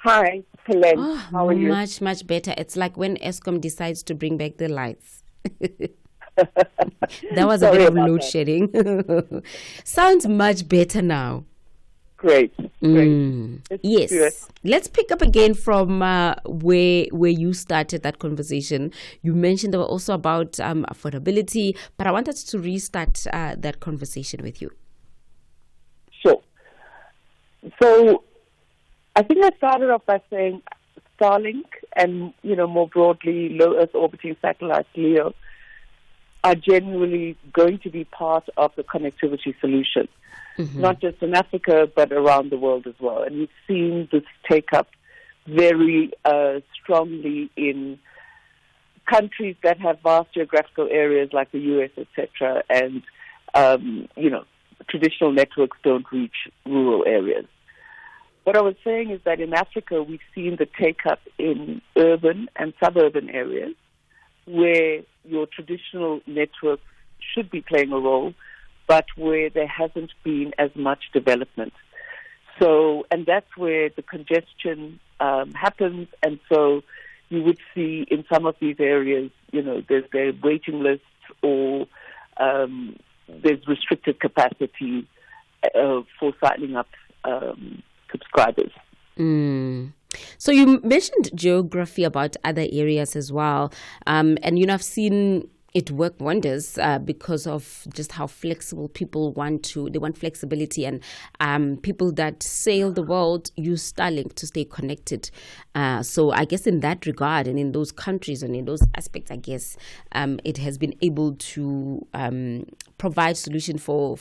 Hi, Puleng. Oh, How are you? much, much better. It's like when ESCOM decides to bring back the lights. That was a bit Sorry of about load that. shedding. Sounds much better now. Great, great. Let's do it. Yes. Let's pick up again from where you started that conversation. You mentioned also about affordability, but I wanted to restart that conversation with you. Sure. So I think I started off by saying Starlink and, more broadly, low Earth orbiting satellites, LEO, are genuinely going to be part of the connectivity solution, not just in Africa, but around the world as well. And we've seen this take up very strongly in countries that have vast geographical areas like the US, etc., and, traditional networks don't reach rural areas. What I was saying is that in Africa, we've seen the take-up in urban and suburban areas where your traditional networks should be playing a role, but where there hasn't been as much development. So, and that's where the congestion happens, and so you would see in some of these areas, there's waiting lists or there's restricted capacity for signing up subscribers. So you mentioned geography about other areas as well. And, I've seen it work wonders because of just how flexible people they want flexibility, and people that sail the world use Starlink to stay connected. So I guess in that regard and in those countries and in those aspects, I guess it has been able to provide solution for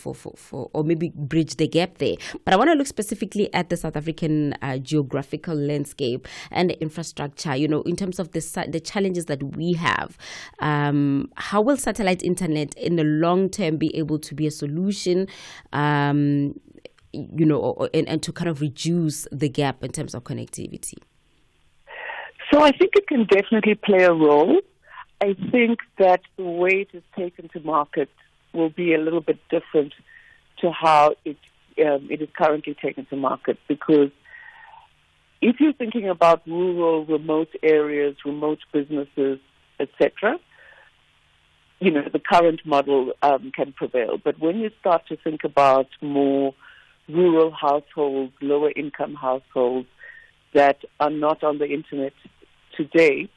or maybe bridge the gap there. But I want to look specifically at the South African geographical landscape and the infrastructure, in terms of the challenges that we have. How will satellite internet in the long term be able to be a solution, and to kind of reduce the gap in terms of connectivity? So I think it can definitely play a role. I think that the way it is taken to market will be a little bit different to how it is currently taken to market, because if you're thinking about rural, remote areas, remote businesses, etc., the current model can prevail. But when you start to think about more rural households, lower income households that are not on the internet today,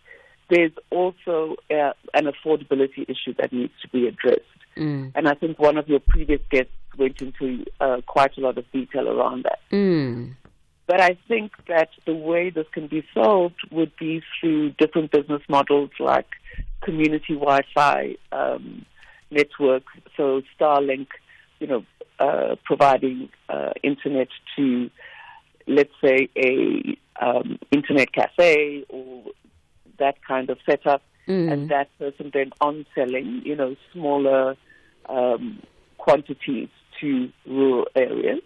there's also an affordability issue that needs to be addressed. And I think one of your previous guests went into quite a lot of detail around that. But I think that the way this can be solved would be through different business models like community Wi-Fi networks. So Starlink, providing internet to, let's say, a internet cafe or that kind of setup, and that person then on-selling, smaller quantities to rural areas.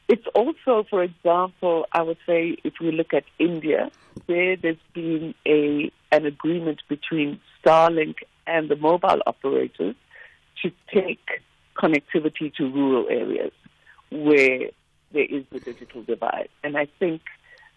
It's also, for example, I would say if we look at India, there's been an agreement between Starlink and the mobile operators to take connectivity to rural areas where there is the digital divide. And I think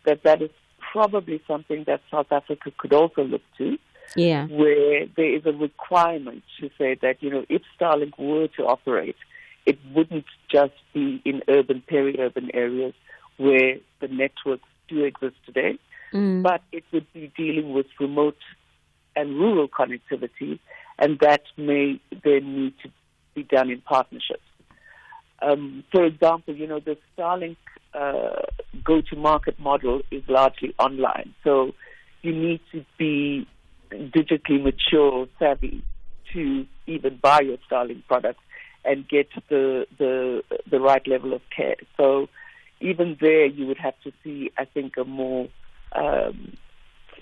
that is probably something that South Africa could also look to, where there is a requirement to say that, if Starlink were to operate, it wouldn't just be in urban, peri-urban areas where the networks do exist today, but it would be dealing with remote and rural connectivity, and that may then need to be done in partnerships. For example, the Starlink go-to-market model is largely online, so you need to be digitally mature, savvy to even buy your Starlink product and get the right level of care. So even there, you would have to see, I think, a more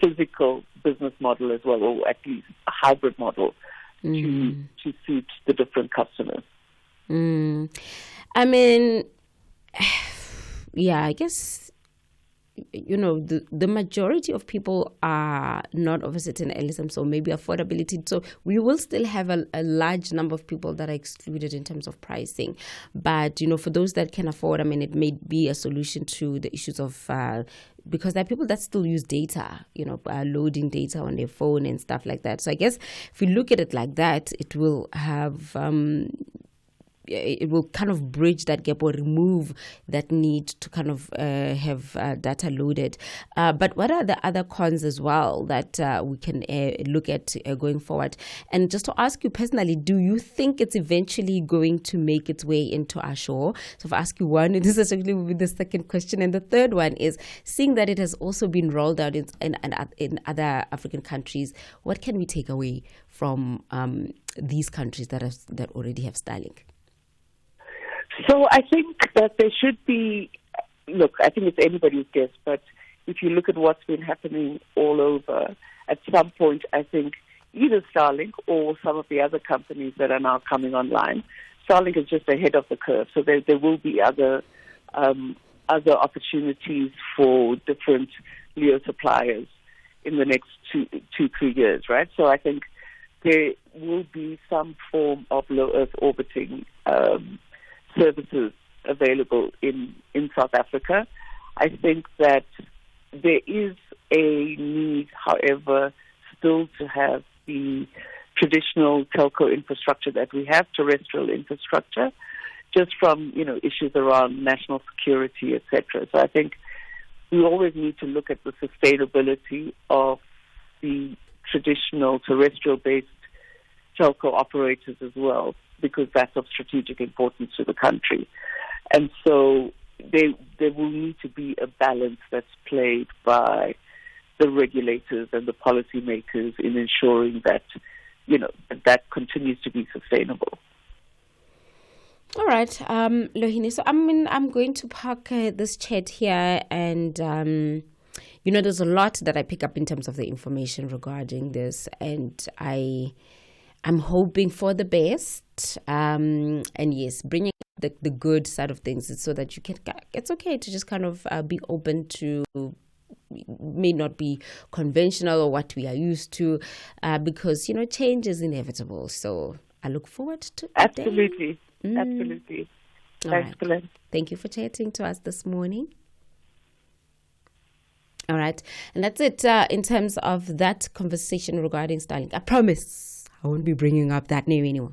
physical business model as well, or at least a hybrid model to suit the different customers. I mean, I guess the majority of people are not of a certain elitism, so maybe affordability. So we will still have a large number of people that are excluded in terms of pricing. But, for those that can afford, it may be a solution to the issues of, because there are people that still use data, loading data on their phone and stuff like that. So I guess if we look at it like that, it will have... it will kind of bridge that gap or remove that need to kind of have data loaded. But what are the other cons as well that we can look at going forward? And just to ask you personally, do you think it's eventually going to make its way into our shore? So if I ask you one, this actually will be the second question. And the third one is, seeing that it has also been rolled out in other African countries, what can we take away from these countries that already have Starlink? So I think that there should be, I think it's anybody's guess, but if you look at what's been happening all over, at some point, I think either Starlink or some of the other companies that are now coming online, Starlink is just ahead of the curve. So there will be other opportunities for different LEO suppliers in the next 2-3 years, right? So I think there will be some form of low Earth orbiting services available in South Africa. I think that there is a need, however, still to have the traditional telco infrastructure that we have, terrestrial infrastructure, just from, issues around national security, etc. So I think we always need to look at the sustainability of the traditional terrestrial-based telco operators as well, because that's of strategic importance to the country. And so there will need to be a balance that's played by the regulators and the policymakers in ensuring that, that continues to be sustainable. All right, Lohini. So I'm going to park this chat here, and there's a lot that I pick up in terms of the information regarding this, and I'm hoping for the best, and yes, bringing the good side of things so that you can. It's okay to just kind of be open to, may not be conventional or what we are used to, because change is inevitable. So I look forward to absolutely. Absolutely. Thanks, Puleng. Thank you for chatting to us this morning. All right, and that's it in terms of that conversation regarding Starlink. I promise I won't be bringing up that name anymore.